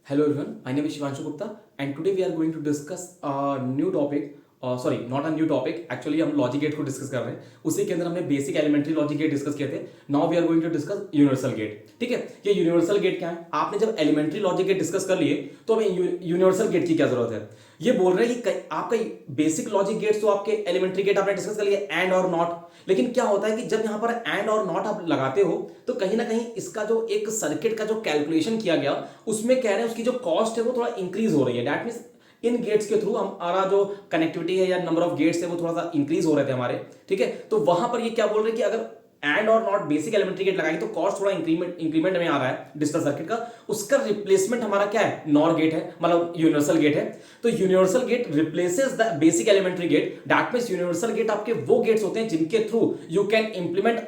Hello everyone, my name is Shivanshu Gupta and today we are going to discuss a new topic. Sorry, not a new topic. Actually हम logic gate को discuss कर रहे हैं. उसी के अंदर हमने basic elementary logic gate discuss किए थे. Now we are going to discuss universal gate. ठीक है, ये यूनिवर्सल गेट क्या है? आपने जब एलिमेंट्री लॉजिक गेट डिस्कस कर लिए तो हमें यूनिवर्सल गेट की क्या जरूरत है? ये बोल रहे हैं कि आपका बेसिक लॉजिक गेट्स तो आपके एलिमेंट्री गेट आपने डिस्कस कर लिए एंड और नॉट. लेकिन क्या होता है कि जब यहां पर एंड और नॉट आप लगाते हो तो कहीं ना कहीं इसका जो एक सर्किट का जो कैलकुलेशन किया गया उसमें कह रहे हैं उसकी जो कॉस्ट है वो थोड़ा इंक्रीज हो रही है. दैट मींस इन गेट्स के थ्रू हमारा जो कनेक्टिविटी है या नंबर ऑफ गेट्स है वो थोड़ा सा इंक्रीज हो रहे थे हमारे. ठीक है, तो वहां पर ये क्या बोल रहे हैं कि अगर and OR not basic elementary gate लगाएंगे तो कॉस्ट थोड़ा इंक्रीमेंट में आ रहा है डिजिटल सर्किट का. उसका रिप्लेसमेंट हमारा क्या है? नॉर गेट है, मतलब यूनिवर्सल गेट है. तो universal gate replaces the basic elementary gate. That means universal gate आपके वो गेट्स होते हैं जिनके through you can implement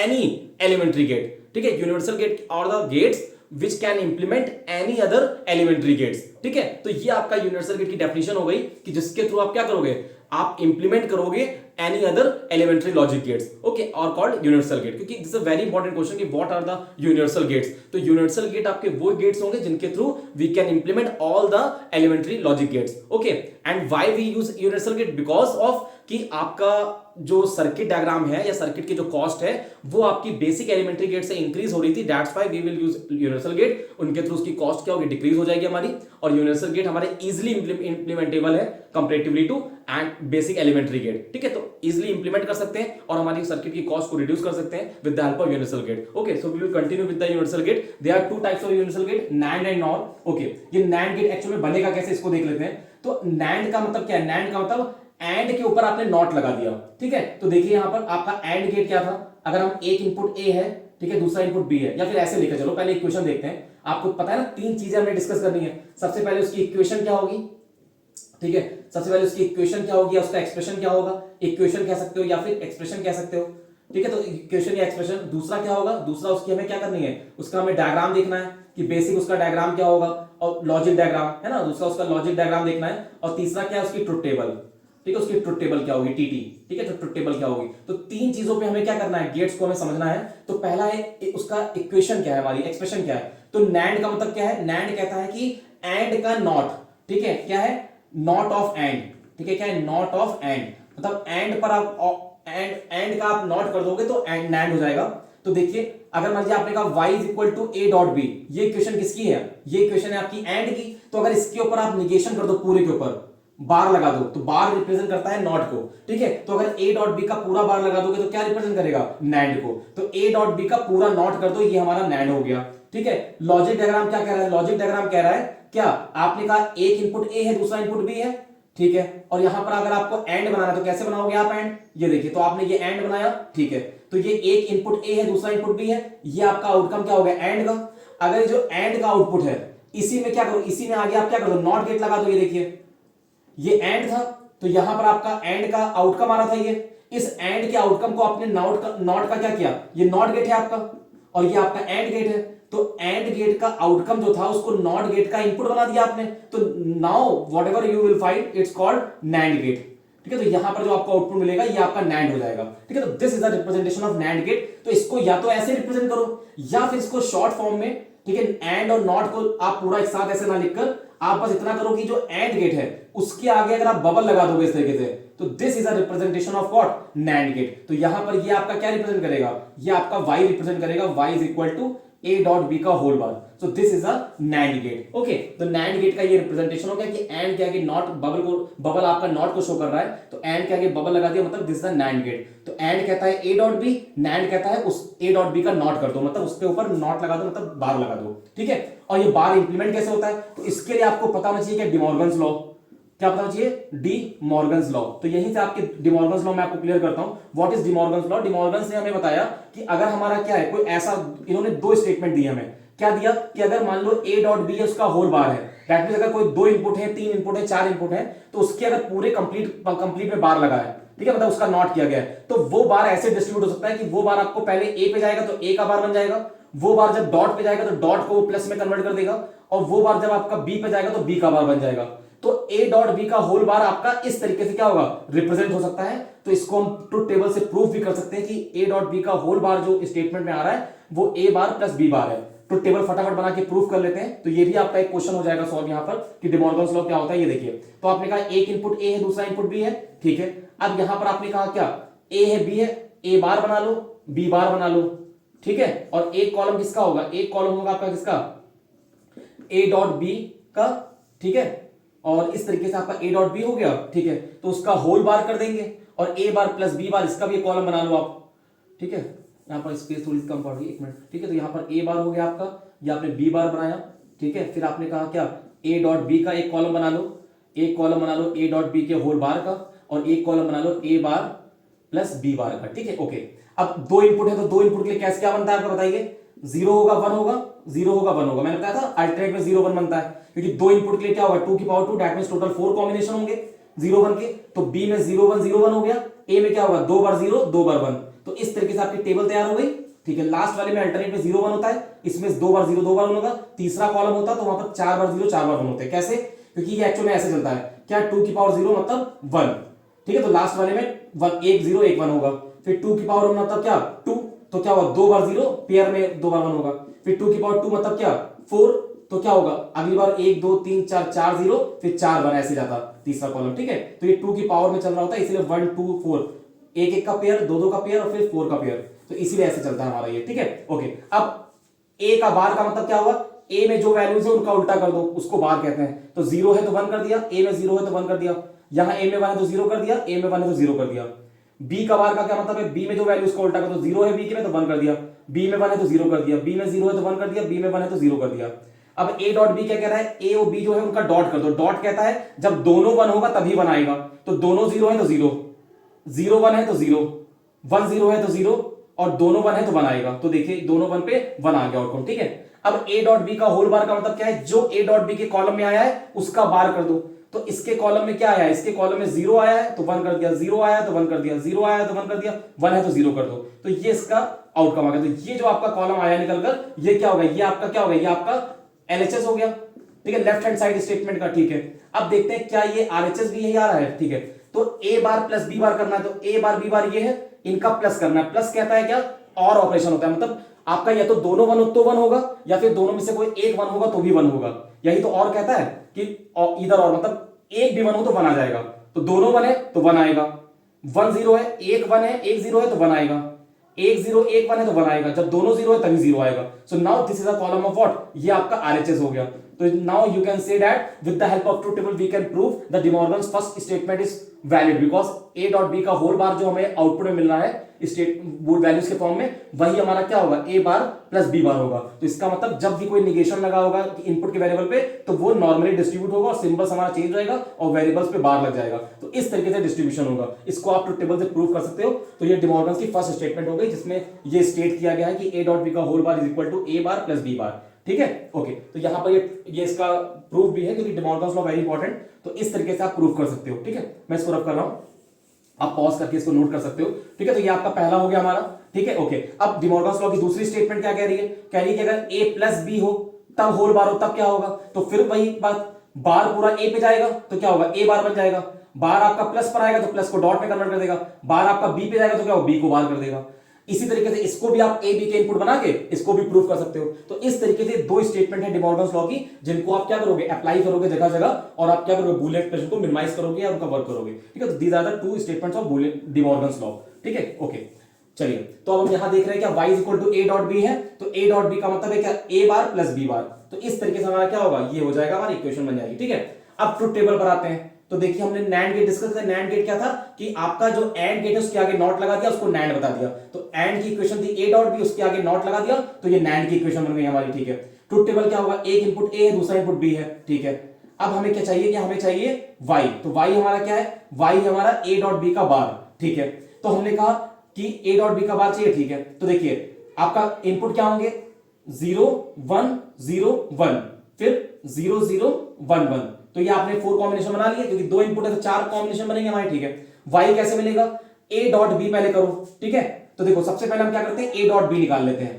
any elementary gate. ठीक है, यूनिवर्सल गेट और the gates which can implement any other elementary gates. ठीक है, तो ये आपका यूनिवर्सल गेट की डेफिनेशन हो गई कि जिसके थ्रू आप क्या करोगे? आप इंप्लीमेंट करोगे any other elementary logic gates. Okay, और कॉल्ड यूनिवर्सल गेट. क्योंकि this is a very important question कि what are the universal gates. तो यूनिवर्सल गेट आपके वो गेट्स होंगे जिनके through we can implement all the elementary logic gates. Okay, and why we use universal gate? Because of कि आपका जो circuit diagram है या सर्किट की जो कॉस्ट है वो आपकी बेसिक एलिमेंट्री गेट से इंक्रीज हो रही थी. That's why we will use universal gate. उनके थ्रू उसकी कॉस्ट क्या होगी? डिक्रीज हो जाएगी हमारी. और यूनिवर्सल गेट हमारे इजीली इंप्लीमेंटेबल है comparatively to and basic elementary gate. ठीक है, तो इजीली इंप्लीमेंट कर सकते हैं और हमारी सर्किट की कॉस्ट को रिड्यूस कर सकते हैं with the help of universal gate. Okay, so we will continue with the universal gate. There are two types of universal gate, NAND and NOR. Okay, ये नैंड गेट एक्चुअली में बनेगा कैसे इसको देख लेते हैं. तो नैंड का मतलब क्या है? नैंड का मतलब एंड के ऊपर आपने नॉट लगा दिया. ठीक है, तो देखिए यहां पर आपका एंड गेट क्या था? अगर हम एक इनपुट ए है, ठीक है, दूसरा इनपुट बी है, या फिर ऐसे लेकर चलो. पहले इक्वेशन देखते हैं. आपको पता है ना तीन चीजें हमने डिस्कस करनी है. सबसे पहले उसकी इक्वेशन क्या होगी? ठीक है, सबसे पहले उसकी इक्वेशन क्या होगी, उसका एक्सप्रेशन क्या होगा? इक्वेशन कह सकते हो या फिर एक्सप्रेशन कह सकते हो. ठीक है, तो इक्वेशन या एक्सप्रेशन. दूसरा क्या होगा? दूसरा उसकी हमें क्या करनी है? उसका हमें डायग्राम देखना है कि बेसिक उसका डायग्राम क्या होगा, और लॉजिक डायग्राम है ना, दूसरा उसका लॉजिक डायग्राम देखना है. और तीसरा क्या है? उसकी ट्रुथ टेबल. ठीक है, उसकी ट्रुथ टेबल क्या होगी? टीटी. ठीक है, तो ट्रुथ टेबल क्या होगी? तो तीन चीजों पे हमें क्या करना है? गेट्स को हमें समझना है. तो पहला है उसका इक्वेशन क्या है, हमारी एक्सप्रेशन क्या है. तो नैंड का मतलब क्या है? नैंड कहता है कि एंड का नॉट. ठीक है, क्या है? Not of and. ठीक है, क्या है? Not of and. मतलब एंड पर आप एंड का आप नॉट कर दोगे तो एंड नैंड हो जाएगा. तो देखिए, अगर मान लीजिए आपने कहा y is equal to a dot b, ये इक्वेशन किसकी है? ये इक्वेशन है आपकी एंड की. तो अगर इसके ऊपर आप निगेशन कर दो, पूरे के ऊपर बार लगा दो, तो बार रिप्रेजेंट करता है नॉट को. ठीक है, तो अगर a डॉट b का पूरा बार लगा दोगे तो क्या रिप्रेजेंट करेगा? नैंड को. तो a डॉट b का पूरा नॉट कर दो, ये हमारा नैंड हो गया. ठीक है, लॉजिक डायग्राम क्या कह रहा है? लॉजिक डायग्राम कह रहा है क्या? आपने कहा एक इनपुट a है, दूसरा इनपुट b है. ठीक है, और यहां पर अगर आपको एंड बनाना है तो कैसे बनाओगे आप एंड? ये देखिए, तो आपने ये एंड बनाया. ठीक है, तो ये एक इनपुट ए है, दूसरा इनपुट बी है. ये आपका आउटकम क्या हो गया? एंड का. अगर जो एंड का आउटपुट है इसी में क्या करो? इसी में आगे आप क्या करो? नॉट गेट लगा दो. ये देखिए, ये एंड था, तो यहां पर आपका एंड का आउटकम आ रहा था. ये इस एंड के आउटकम को आपने नॉट का क्या किया? ये नॉट गेट है आपका, और ये आपका एंड गेट है. तो एंड गेट का आउटकम जो था उसको नॉट गेट का इनपुट बना दिया आपने. तो now whatever you will find it's called NAND gate. ठीक है, तो यहां पर जो आपको आउटपुट मिलेगा ये आपका नैंड हो जाएगा. ठीक है, तो this is the representation of NAND gate. तो इसको या तो ऐसे रिप्रेजेंट करो या फिर इसको शॉर्ट फॉर्म में. ठीक है, एंड और नॉट को आप पूरा एक साथ ऐसे ना लिखकर आप बस इतना करो कि जो एंड गेट है उसके आगे अगर आप बबल लगा दोगे इस तरीके से, तो this is a representation of what? NAND gate. तो यहां पर ये आपका क्या रिप्रेजेंट करेगा? ये आपका y रिप्रेजेंट करेगा. y is equal to a dot b का whole bar. So this is a NAND gate. Okay, तो नैंड गेट का ये रिप्रेजेंटेशन हो गया कि एंड के आगे नॉट बबल आपका नॉट को शो कर रहा है, तो एंड के आगे बबल लगा दिया, मतलब this is a NAND gate. तो एंड कहता है a डॉट b, नैंड कहता है उस a डॉट b का नॉट कर दो, मतलब उसके ऊपर नॉट लगा दो, मतलब बार लगा दो. ठीक है, और ये बार इंप्लीमेंट कैसे होता है? तो इसके लिए आपको पता होना चाहिए कि डी मॉर्गन्स लॉ. क्या पता चाहिए? D Morgan's law. तो यहीं से आपके डी मॉर्गन्स लॉ मैं आपको क्लियर करता हूं. What is D Morgan's law? D Morgan's ने हमें बताया कि अगर हमारा क्या है, कोई ऐसा, इन्होंने दो स्टेटमेंट दिए हमें. क्या दिया? कि अगर मान लो a डॉट b है, उसका होल बार है. दैट मींस अगर कोई दो इनपुट है, तीन इनपुट है, चार इनपुट है, तो उसके अगर पूरे कंप्लीट में बार लगा है, ठीक है, मतलब उसका नॉट किया गया है, तो वो बार ऐसे डिस्ट्रीब्यूट हो सकता है कि वो बार आपको पहले a पे जाएगा तो a का बार बन जाएगा. वो बार जब डॉट पे जाएगा तो डॉट को प्लस में कन्वर्ट कर देगा, और वो बार जब आपका b पे जाएगा तो b का बार बन जाएगा. तो a डॉट b का होल बार आपका इस तरीके से क्या होगा? रिप्रेजेंट हो सकता है. तो इसको हम ट्रुथ टेबल से प्रूफ भी कर सकते हैं कि a डॉट b का होल बार जो स्टेटमेंट में आ रहा है वो a बार प्लस b बार है. तो टेबल फटाफट बना के प्रूफ कर लेते हैं। तो ये भी आपका एक क्वेश्चन हो जाएगा सॉल्व यहाँ पर कि डे मॉर्गन्स लॉ क्या होता है। ये देखिए, तो आपने कहा एक इनपुट ए है, दूसरा इनपुट बी है, ठीक है। अब यहां पर आपने कहा क्या, ए है बी है, ए बार बना लो, बी बार बना लो, ठीक है। और एक कॉलम किसका होगा, एक कॉलम होगा आपका किसका, ए डॉट बी का, ठीक है। और इस तरीके से आपका ए डॉट बी हो गया, ठीक है। तो उसका होल बार कर देंगे और ए बार प्लस बी बार, इसका भी एक कॉलम बना लो आप, ठीक है। यहाँ पर स्पेस थोड़ी कम पड़ रही है, एक मिनट, ठीक है। तो यहाँ पर ए बार हो गया आपका, ये आपने बी बार बनाया, ठीक है। फिर आपने कहा क्या, ए डॉट बी का एक कॉलम बना लो, एक कॉलम बना लो ए डॉट बी के होल बार का, और एक कॉलम बना लो ए बार प्लस बी बार का, ठीक है, ओके। अब दो इनपुट है तो दो इनपुट के लिए कैसे क्या बनता है आपको बताइए, 0 होगा 1 होगा, 0 होगा 1 होगा। मैंने बताया था अल्टरनेट में 0 1 बनता है, क्योंकि दो इनपुट के लिए क्या होगा 2 की power 2, that means total 4 combination होंगे 0 1 के। तो बी में 0 1 0 1 हो गया, ए में क्या होगा 2 बार 0 2 बार 1। तो इस तरीके से आपकी टेबल तैयार हो गई, ठीक है। लास्ट वाले में अल्टरनेट में 0 1 होता है, इसमें 2 बार 0 2 बार 1 होगा। तीसरा कॉलम होता है तो वहां पर 4 बार 0 4 बार 1 होते हैं। कैसे, क्योंकि ये एक्चुअल में ऐसे चलता है, क्या 2 की पावर 0 मतलब 1, ठीक है। तो लास्ट वाले में 1 0 1 1 होगा, फिर 2 की पावर 1 मतलब क्या 2, तो क्या होगा 2 बार 0 पेयर में 2 बार 1 होगा, फिर 2 की पावर 2 मतलब क्या 4, तो क्या होगा अगली बार 1 2 3 4 4 0 फिर 4 1 ऐसे जाता तीसरा कॉलम, ठीक है। तो ये 2 की पावर में चल रहा होता है, इसलिए 1 2 4 एक एक का पेयर, दो दो का पेयर और फिर 4 का पेयर, तो इसीलिए ऐसे चलता है हमारा ये, ठीक है, ओके। अब ए का बार का मतलब क्या हुआ, ए में जो वैल्यूज है उनका उल्टा कर दो, उसको बार कहते हैं। तो 0 है तो 1 कर दिया, ए में 0 है तो 1 कर दिया, यहां ए में 1 है तो 0 कर दिया, ए में 1 है तो 0 कर दिया। बी का बार का क्या मतलब है, बी में जो वैल्यूज का उल्टा कर दो, 0 है बी के में तो 1 कर दिया, बी में 1 है तो 0 कर दिया, बी में 0 है तो 1 कर दिया, बी में 1 है तो 0 कर दिया। अब ए डॉट बी क्या कह रहा है, ए और बी जो है उनका डॉट कर दो। डॉट कहता है जब दोनों 1 होगा तभी 1 आएगा, तो दोनों 0 है तो 0, 0 1 है तो 0, 1 0 है तो 0, और दोनों 1 है तो 1 आएगा। तो देखिए दोनों 1 पे 1 आ गया आउटकम, ठीक है। अब ए डॉट बी का होल बार का मतलब क्या है, जो ए डॉट बी के कॉलम में आया है उसका बार कर दो। तो इसके कॉलम में क्या आया है, इसके कॉलम में 0 आया है तो 1 कर दिया, 0 आया है तो 1 कर दिया, 0 आया है तो 1 कर दिया, 1 है तो 0 कर दो। तो ये इसका आउटकम आ गया। तो ये जो आपका कॉलम आया निकलकर, ये क्या होगा, ये आपका क्या होगा, ये आपका एलएचएस हो गया, ठीक है, लेफ्ट हैंड साइड स्टेटमेंट का, ठीक है। अब देखते हैं क्या ये आरएचएस भी यही आ रहा है, ठीक है। तो ए बार प्लस बी बार करना है, तो ए बार बी बार ये है, इनका प्लस करना है। प्लस कहता है क्या, और ऑपरेशन होता है, मतलब आपका या तो दोनों 1 हो तो 1 होगा, या फिर दोनों में से कोई एक 1 होगा तो भी 1 होगा। यही तो और कहता है कि इधर और, मतलब एक भी 1 हो तो 1 आ जाएगा। तो दोनों 1 है तो 1 आएगा, 1 0 है, एक 1 है, एक 0 है तो 1 आएगा, एक 0 एक 1 है तो 1 आएगा, जब दोनों 0 है तभी 0 आएगा। So now this is a column of what, ये आपका आरएचएस हो गया। तो now you can say that with the help of truth table we can prove the De Morgan's first statement is valid, because A dot B का whole bar जो हमें output में मिल रहा है स्टेट वैल्यूज के फॉर्म में, वही हमारा क्या होगा, ए बार प्लस बी बार होगा। तो इसका मतलब जब भी कोई निगेशन लगा होगा इनपुट के वेरिएबल पे, तो वो नॉर्मली डिस्ट्रीब्यूट होगा और सिंबल्स हमारा चेंज रहेगा और वेरिएबल्स पे बार लग जाएगा। तो इस तरीके से डिस्ट्रीब्यूशन होगा, इसको आप ट्रूथ टेबल से प्रूव कर सकते हो। तो ये डे मॉर्गन्स की फर्स्ट स्टेटमेंट हो गई, जिसमें ये स्टेट किया गया है कि ए डॉट बी का whole bar is equal to A bar plus B bar, ठीक है, ओके। तो यहां पर ये इसका प्रूफ भी है, क्योंकि day Morgan's law very important, तो इस तरीके से आप प्रूफ कर सकते हो, ठीक है। मैं इसको रब कर रहा हूं, आप पॉज करके इसको नोट कर सकते हो, ठीक है। तो ये आपका पहला हो गया हमारा, ठीक है, ओके। अब डे मॉर्गन्स लॉ की दूसरी स्टेटमेंट क्या कह रही है, कह रही है कि अगर ए प्लस बी हो तब होल बार हो, तब क्या होगा, तो फिर वही बात, बार पूरा ए पे जाएगा तो क्या होगा, ए बार बन जाएगा। बार आपका प्लस पर आएगा तो प्लस को डॉट में कन्वर्ट कर देगा, बार आपका बी पे जाएगा तो क्या होगा, बी को बार कर देगा। इसी तरीके से इसको भी आप ए बी के इनपुट बना के इसको भी प्रूव कर सकते हो। तो इस तरीके से दो स्टेटमेंट है डे मॉर्गन्स लॉ की, जिनको आप क्या करोगे, अप्लाई करोगे जगह जगह, और आप क्या करोगे, बूलियन एक्सप्रेशन को मिनिमाइज करोगे या उनका वर्क करोगे, ठीक है। तो these are the two statements of De Morgan's law, ठीक है, ओके। चलिए, तो अब हम यहां देख रहे हैं क्या y is equal to A dot B है, तो ए डॉट बी का मतलब है क्या, ए बार प्लस बी बार। तो इस तरीके से हमारा क्या होगा, ये हो जाएगा, हमारी इक्वेशन बन जाएगी, ठीक है। अब ट्रुथ टेबल पर आते हैं। तो देखिए हमने नैंड गेट डिस्कस किया। नैंड गेट क्या था कि आपका जो एंड गेट है उसके आगे नॉट लगा दिया, उसको नैंड बता दिया। तो एंड की इक्वेशन थी ए डॉट बी, उसके आगे नॉट लगा दिया, तो ये नैंड की इक्वेशन बन गई हमारी, ठीक है। ट्रुथ टेबल क्या होगा, एक इनपुट ए है, दूसरा इनपुट बी है, ठीक है। अब हमें क्या चाहिए, कि हमें चाहिए y, तो y हमारा क्या है, y हमारा a डॉट b का बार, ठीक है। तो हमने कहा कि a डॉट b का बार चाहिए, ठीक है। तो देखिए आपका इनपुट क्या होंगे, 0 1 0 1, फिर 0 0 1 1। तो ये आपने 4 कॉम्बिनेशन बना लिए, क्योंकि 2 इनपुट है तो 4 कॉम्बिनेशन बनेंगे हमारे, ठीक है। y कैसे मिलेगा, a डॉट b पहले करो, ठीक है। तो देखो सबसे पहले हम क्या करते हैं, a डॉट b निकाल लेते हैं,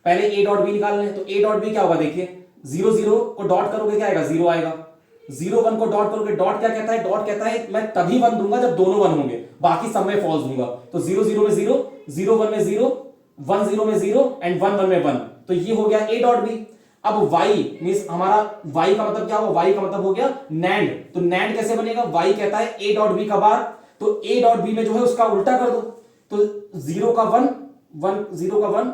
पहले a डॉट b निकाल लें। तो a डॉट b क्या होगा, देखिए 0 0 को डॉट करोगे क्या आएगा, 0 आएगा। 0 1 को डॉट करोगे, डॉट क्या कहता है, डॉट कहता है मैं तभी 1 दूंगा जब दोनों 1 होंगे, बाकी सब में फॉल्स दूंगा। तो 0 0 में 0, 0 1 में 0, 1 0 में 0 एंड 1 1 में 1, तो ये हो गया ए डॉट बी। अब y मींस हमारा y का मतलब क्या हुआ, y का मतलब हो गया नैंड। तो नैंड कैसे बनेगा, y कहता है a डॉट बी का बार, तो a डॉट बी में जो है उसका उल्टा कर दो, तो 0 का 1 1 0 का 1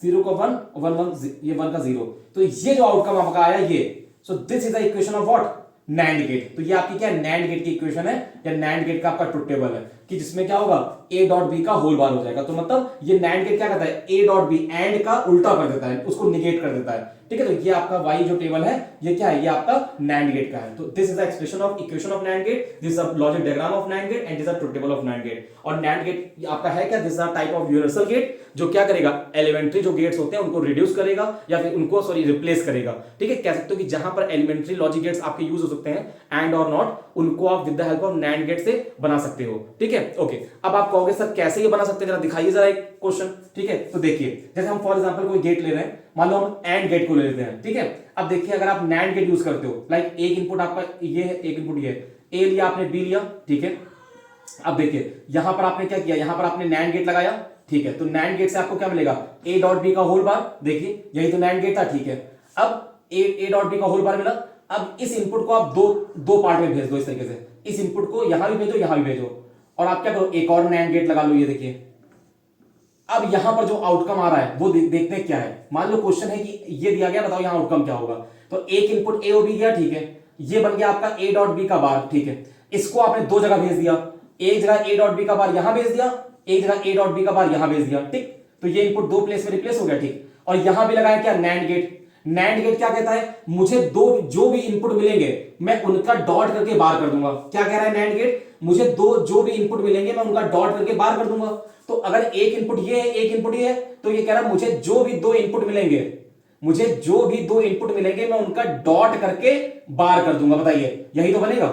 0 का 1 1 1 ये 1 का 0, तो ये जो आउटकम आपका आया ये। So this is the equation of what, NAND gate. तो ये आपकी क्या है, नैंड गेट की इक्वेशन है, या नैंड गेट का आपका ट्रुथ टेबल है कि जिसमें क्या होगा, a डॉट बी का होल बार हो जाएगा। तो मतलब ये नैंड गेट क्या करता है, a डॉट बी एंड का उल्टा कर देता है, उसको निगेट कर देता है, ठीक है। तो ये आपका y जो टेबल है ये क्या है, ये आपका नैंड गेट का है। तो this is the expression of equation of NAND gate, this is the logic diagram of NAND gate and this is the truth table of NAND gate. और नैंड गेट आपका है क्या, this is the type of universal gate जो क्या करेगा, elementary जो gets होते हैं उनको रिड्यूस करेगा या फिर उनको रिप्लेस करेगा, ठीक है। कह सकते हो कि जहां पर एलिमेंट्री लॉजिक गेट्स आपके यूज हो सकते हैं एंड और नॉट, उनको आप with the help of NAND gate से बना सकते हो, ठीक है। ओके, अब आप कहोगे सर कैसे ये बना सकते हैं, जरा दिखाइए जरा एक क्वेश्चन, ठीक है। तो देखिए जैसे हम फॉर एग्जांपल कोई गेट ले रहे हैं, मान लो हम एंड गेट को ले लेते हैं, ठीक है। अब देखिए अगर आप नैंड गेट यूज करते हो, लाइक एक इनपुट आपका ये है, एक इनपुट ये है, ए लिया आपने, बी लिया, ठीक है। अब देखिए यहां पर आपने क्या किया, यहां पर आपने नैंड गेट लगाया, ठीक है। तो नैंड गेट से आपको क्या मिलेगा, ए डॉट बी का होल बार, देखिए यही तो नैंड गेट था, ठीक है। अब ए डॉट बी का होल बार मिला। अब इस इनपुट को आप दो पार्ट में भेज दो, इस तरीके से इस इनपुट को यहां भी भेजो, यहां भी भेजो, और आप क्या करो, एक और नैंड गेट लगा लो, ये देखिए। अब यहां पर जो आउटकम आ रहा है वो देखते हैं क्या है। मान लो क्वेश्चन है कि ये दिया गया, बताओ यहां आउटकम क्या होगा। तो एक इनपुट ए और बी गया, ठीक है, ये बन गया आपका ए डॉट बी का बार, ठीक है। इसको आपने दो जगह भेज दिया, एक जगह ए डॉट बी का बार यहां भेज दिया, एक जगह ए डॉट बी का बार यहां भेज दिया, ठीक। तो ये इनपुट दो प्लेस में रिप्लेस हो गया, ठीक। और यहां भी लगाया क्या, नैंड गेट। नैंड गेट क्या कहता है, मुझे जो भी इनपुट मिलेंगे मैं उनका डॉट करके बार कर दूंगा। क्या कह रहा है नैंड गेट, मुझे जो भी इनपुट मिलेंगे मैं उनका डॉट करके बार कर दूंगा। तो अगर एक इनपुट ये है, एक इनपुट ये है, तो ये कह रहा है मुझे जो भी दो इनपुट मिलेंगे मैं उनका डॉट करके बार कर दूंगा। बताइए यही तो बनेगा,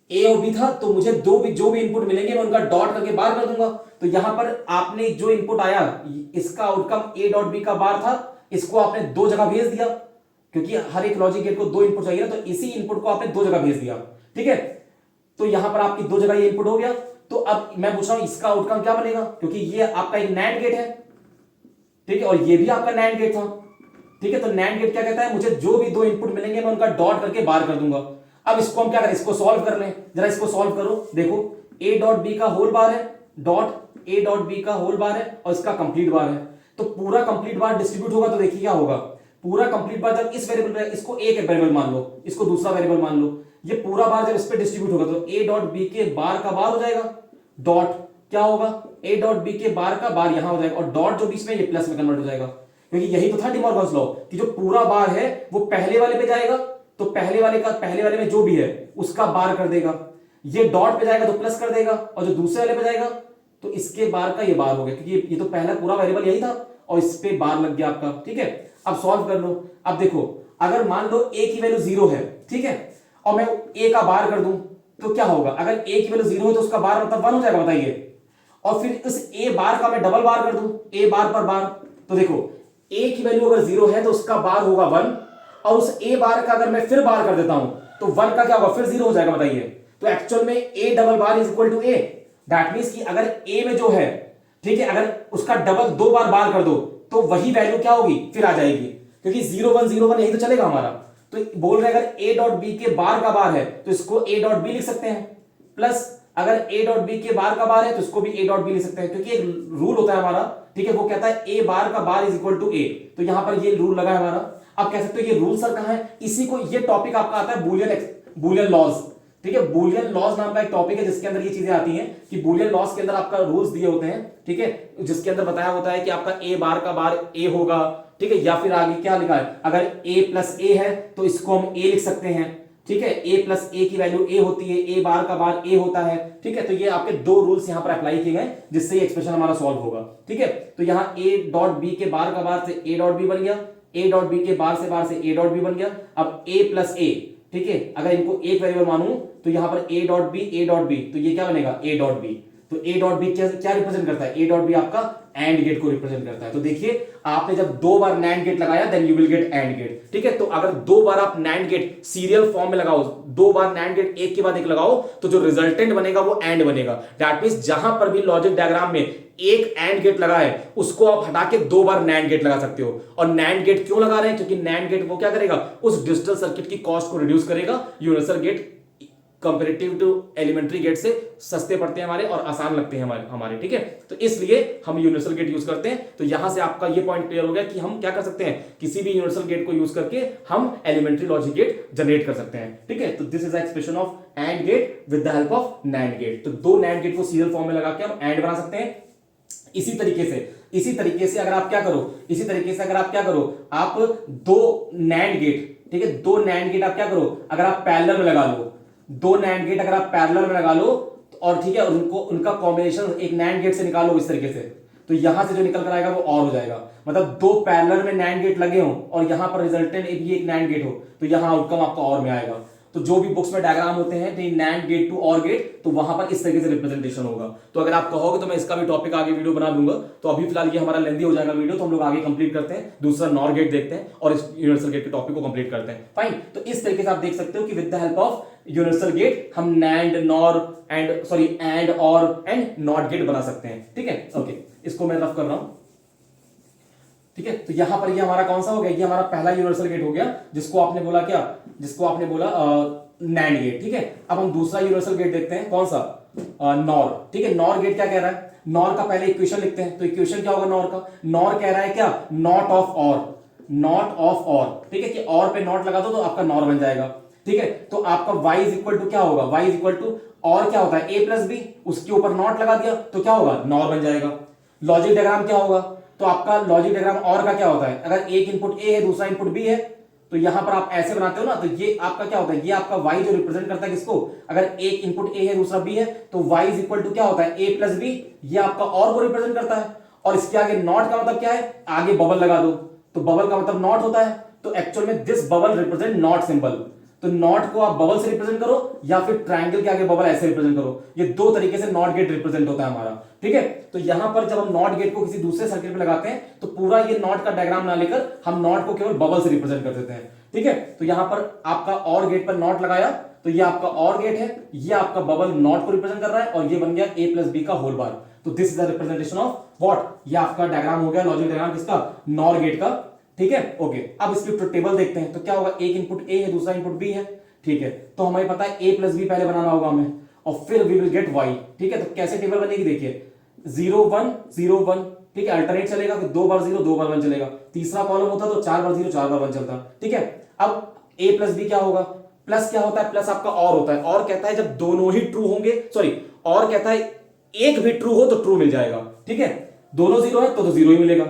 ए और बी था, तो मुझे जो भी इनपुट मिलेंगे मैं उनका डॉट करके बार कर दूंगा। तो यहां पर आपने जो इनपुट आया, इसका आउटकम ए डॉट बी का बार था, इसको आपने दो जगह भेज दिया, क्योंकि हर एक लॉजिक गेट को दो इनपुट चाहिए ना, तो इसी इनपुट को आपने दो जगह भेज दिया, ठीक है। तो यहां पर आपकी दो जगह ये इनपुट हो गया। तो अब मैं पूछ रहा हूं इसका आउटकम क्या बनेगा, क्योंकि ये आपका एक नैंड गेट है, ठीक है, और ये भी आपका नैंड गेट था, ठीक है। तो नैंड गेट क्या कहता है, मुझे जो भी दो इनपुट मिलेंगे मैं उनका डॉट करके बार कर दूंगा। अब इसको हम क्या करें, इसको सॉल्व कर लें, जरा इसको सॉल्व करो। देखो ए डॉट बी का होल बार है, डॉट ए डॉट बी का होल बार है, और इसका कंप्लीट बार है। तो पूरा कंप्लीट बार डिस्ट्रीब्यूट होगा, तो देखिए क्या होगा, पूरा कंप्लीट बार जब इस वेरिएबल पे, इसको एक वेरिएबल मान लो, इसको दूसरा वेरिएबल मान लो, ये पूरा बार जब इस पे डिस्ट्रीब्यूट होगा तो ए डॉट बी के बार का बार हो जाएगा, डॉट क्या होगा, ए डॉट बी के बार का बार यहां हो जाएगा, और डॉट जो बीच में ये प्लस में कन्वर्ट हो जाएगा, क्योंकि यही तो था डी मॉर्गन्स लॉ कि जो पूरा बार है वो पहले वाले पे जाएगा, तो पहले वाले में जो भी है उसका बार कर देगा, ये डॉट पे जाएगा तो प्लस कर देगा, और जो दूसरे वाले पे जाएगा तो इसके बार का ये बार हो गया, क्योंकि ये तो पहला पूरा वेरिएबल यही था और इस पे बार लग गया आपका, ठीक है। अब सॉल्व कर लो। अब देखो अगर मान लो ए की वैल्यू 0 है, ठीक है, और मैं ए का बार कर दूं तो क्या होगा, अगर ए की वैल्यू 0 है तो उसका बार मतलब 1 हो जाएगा, बताइए। और फिर इस ए बार का मैं डबल बार कर दूं, ए बार पर बार, तो देखो ए की वैल्यू अगर 0 है तो उसका बार होगा 1, और उस ए बार का अगर मैं फिर बार कर देता हूं तो 1 का क्या होगा, फिर 0 हो जाएगा, बताइए। तो एक्चुअल में A double bar is equal to A, that means कि अगर ए में जो है, ठीक है, अगर उसका डबल दो बार कर दो तो वही वैल्यू क्या होगी, फिर आ जाएगी, क्योंकि 0 1 0 1 यही तो चलेगा हमारा। तो बोल रहे अगर ए डॉट बी के बार का बार है तो इसको ए डॉट बी लिख सकते हैं, प्लस अगर ए डॉट बी के बार का बार है तो इसको भी ए डॉट बी लिख सकते हैं, क्योंकि एक रूल होता है हमारा, ठीक है, वो कहता है ए बार का बार इज इक्वल टू ए। तो यहां पर ये रूल लगा है हमारा। आप कह सकते हो ये रूल सर कहां है, इसी को, ये टॉपिक आपका आता है बूलियन लॉज, ठीक है। बूलियन लॉज नाम का एक टॉपिक है जिसके अंदर ये चीजें आती हैं कि बूलियन लॉज के अंदर आपका रूल्स दिए होते हैं, ठीक है, जिसके अंदर बताया होता है कि आपका ए बार का बार ए होगा, ठीक है, या फिर आगे क्या लिखा है, अगर ए प्लस ए है तो इसको हम ए लिख सकते हैं, ठीक है, ए प्लस ए की वैल्यू ए होती है, ए बार का बार ए होता है, ठीक है। तो ये आपके दो रूल्स यहां पर अप्लाई किए गए जिससे ये एक्सप्रेशन हमारा सॉल्व होगा, ठीक है। तो यहां ए डॉट बी के बार का बार से ए डॉट बी बन गया, ए डॉट बी के बार से ए डॉट बी बन गया। अब ए प्लस ए, ठीक है, अगर इनको एक वेरिएबल मानूं तो यहां पर ए डॉट बी तो ये क्या बनेगा, ए डॉट बी। तो ए डॉट बी क्या क्या रिप्रेजेंट करता है, ए डॉट बी आपका एंड गेट को रिप्रेजेंट करता है। तो देखिए आपने जब दो बार नैंड गेट लगाया then you will get AND gate, ठीक है। तो अगर दो बार आप नैंड गेट सीरियल फॉर्म में लगाओ, दो बार नैंड गेट एक के बाद एक लगाओ, तो जो रिजल्टेंट बनेगा वो एंड बनेगा। दैट मींस जहां पर भी लॉजिक डायग्राम में एक एंड गेट लगा है उसको आप हटा के दो बार नैंड गेट लगा सकते हो। और नैंड गेट क्यों लगा रहे हैं, क्योंकि नैंड गेट वो क्या करेगा, उस डिजिटल सर्किट की कॉस्ट को रिड्यूस करेगा। Universal gate comparative to elementary gate से सस्ते पड़ते हैं हमारे और आसान लगते हैं हमारे, ठीक है। तो इसलिए हम यूनिवर्सल गेट यूज करते हैं। तो यहां से आपका ये पॉइंट क्लियर हो गया कि हम क्या कर सकते हैं, किसी भी यूनिवर्सल गेट को यूज करके हम एलिमेंट्री लॉजिक गेट जनरेट कर सकते हैं, ठीक है। तो this is expression of AND gate with the help of NAND gate. तो दो नैंड गेट को सीरियल फॉर्म में लगा के हम एंड बना सकते हैं। इसी तरीके से अगर आप क्या करो, आप दो नैंड गेट, ठीक है, दो नैंड गेट आप क्या करो, अगर आप पैरेलल में लगा लो, दो नैंड गेट अगर आप पैरेलल में लगा लो और ठीक है, और उनका कॉम्बिनेशन एक नैंड गेट से निकालो इस तरीके से, तो यहां से जो निकल कर आएगा वो और हो जाएगा। मतलब दो पैरेलल में नैंड गेट लगे हो और यहां पर रिजल्टेंट भी एक नैंड गेट हो, तो यहां आउटकम आपका और में आएगा। तो जो भी बुक्स में डायग्राम होते हैं नैंड गेट टू और गेट, तो वहां पर इस तरीके से रिप्रेजेंटेशन होगा। तो अगर आप कहोगे तो मैं इसका भी टॉपिक आगे वीडियो बना दूंगा। तो अभी फिलहाल ये हमारा लेंदी हो जाएगा वीडियो, तो हम लोग आगे कंप्लीट करते हैं, दूसरा नॉर गेट देखते हैं और इस यूनिवर्सल गेट के टॉपिक को कंप्लीट करते हैं। फाइन। तो इस तरीके से आप देख सकते हो कि with the help of universal gate हम NAND, NOR AND OR AND NOT gate बना सकते हैं, ठीक है। ओके, इसको मैं रफ कर रहा हूं, ठीक है। तो यहां पर ये हमारा कौन सा हो गया, ये हमारा पहला यूनिवर्सल गेट हो गया, जिसको आपने बोला नैंड गेट, ठीक है। अब हम दूसरा यूनिवर्सल गेट देखते हैं, कौन सा, नॉर, ठीक है। नॉर गेट क्या कह रहा है, नॉर का पहले इक्वेशन लिखते हैं। तो इक्वेशन क्या होगा नॉर का, नॉर कह रहा है क्या, नॉट ऑफ और, ठीक है, कि और पे नॉट लगा दो तो आपका नॉर बन जाएगा, ठीक है। तो आपका y इज इक्वल टू क्या होगा, y इज इक्वल टू और क्या होता है a प्लस बी, उसके ऊपर नॉट लगा दिया तो क्या होगा, नॉर बन जाएगा। लॉजिक डायग्राम क्या होगा, तो आपका लॉजिक डायग्राम और का क्या होता है, अगर एक इनपुट a है दूसरा इनपुट b है, तो यहां पर आप ऐसे बनाते हो ना, तो ये आपका क्या होता है, ये आपका y जो रिप्रेजेंट करता है किसको, अगर एक इनपुट a है दूसरा b है, तो y इज इक्वल टू क्या होता है, a प्लस बी, ये आपका और को रिप्रेजेंट करता है। और इसके आगे नॉट का मतलब क्या है, आगे बबल लगा दो, तो बबल का मतलब नॉट होता है। तो एक्चुअल में this bubble represent not symbol. तो नॉट को आप बबल से रिप्रेजेंट करो या फिर ट्रायंगल के आगे बबल ऐसे रिप्रेजेंट करो, ये दो तरीके से नॉट गेट रिप्रेजेंट होता है हमारा, ठीक है। तो यहां पर जब हम नॉट गेट को किसी दूसरे सर्किट में लगाते हैं तो पूरा ये नॉट का डायग्राम ना लेकर हम नॉट को केवल बबल से रिप्रेजेंट कर देते हैं, ठीक है। तो यहां पर आपका और गेट पर नॉट लगाया, तो ये आपका और गेट है, ये आपका बबल नॉट को रिप्रेजेंट कर रहा है और ये बन गया a प्लस बी का होल बार। तो this is the representation of what, ये आपका डायग्राम हो गया, लॉजिक डायग्राम किसका, नॉर गेट का, ठीक है। ओके, अब इसकी टेबल देखते हैं। तो क्या होगा, एक इनपुट a है दूसरा इनपुट b है, ठीक है। तो हमें पता है a प्लस बी पहले बनाना होगा हमें और फिर वी विल गेट y, ठीक है। तो कैसे टेबल बनेगी, देखिए 0 1 0 1, ठीक है, अल्टरनेट चलेगा, फिर 2 बार 0 2 बार 1 चलेगा, तीसरा कॉलम होता तो 4 बार 0 4 बार 1 चलता, ठीक है। अब a प्लस बी क्या होगा, प्लस क्या होता है, प्लस आपका और होता है, और कहता है जब दोनों ही ट्रू होंगे, और कहता है एक भी ट्रू हो तो ट्रू मिल जाएगा, ठीक है। दोनों 0 है तो 0 ही मिलेगा,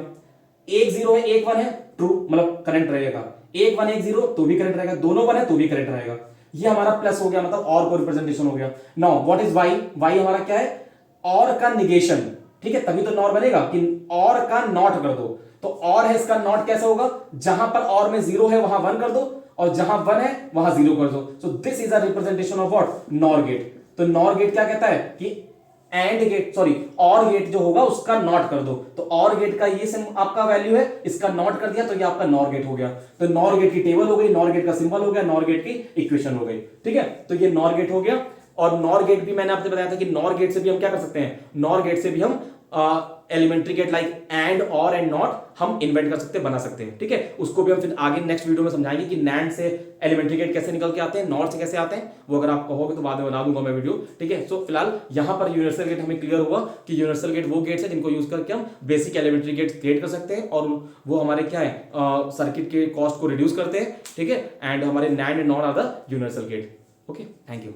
एक 0 है एक 1 है, ट्रू मतलब करंट रहेगा, एक 1 एक 0 तो भी करंट रहेगा, दोनों 1 है तो भी करंट रहेगा। ये हमारा प्लस हो गया, मतलब और को रिप्रेजेंटेशन हो गया। Now what is y, y हमारा क्या है, और का निगेशन, ठीक है, तभी तो नॉर बनेगा कि और का नॉट कर दो। तो और है, इसका नॉट कैसे होगा, जहां पर और में 0 है वहां 1 कर दो और जहां 1 है वहां 0 कर दो। So this is a representation of what, NOR gate. तो नॉर गेट क्या कहता है कि और गेट जो होगा उसका नॉट कर दो। तो और गेट का ये आपका वैल्यू है, इसका नॉट कर दिया तो ये आपका नॉर गेट हो गया। तो नॉर गेट की टेबल हो गई, नॉर गेट का सिंबल हो गया, नॉर गेट की इक्वेशन हो गई, ठीक है। तो ये नॉर गेट हो गया। और नॉर गेट भी मैंने आपसे बताया था कि नॉर गेट से भी हम क्या कर सकते हैं, नॉर गेट से भी हम elementary get like and OR AND not हम इन्वेंट कर सकते हैं, बना सकते हैं, ठीक है। उसको भी हम फिर आगे नेक्स्ट वीडियो में समझाएंगे कि नैंड से एलिमेंट्री गेट कैसे निकल के आते हैं, नॉट से कैसे आते हैं, वो अगर आप कहोगे तो बाद में बना दूंगा मैं वीडियो, ठीक है। सो फिलहाल यहां पर यूनिवर्सल गेट हमें क्लियर हुआ कि यूनिवर्सल गेट वो गेट्स है जिनको यूज करके हम बेसिक एलिमेंट्री गेट क्रिएट कर सकते हैं और वो हमारे क्या है, सर्किट के कॉस्ट को रिड्यूस करते हैं, ठीक है। एंड हमारे नैंड and not are the universal gate. Okay, thank you.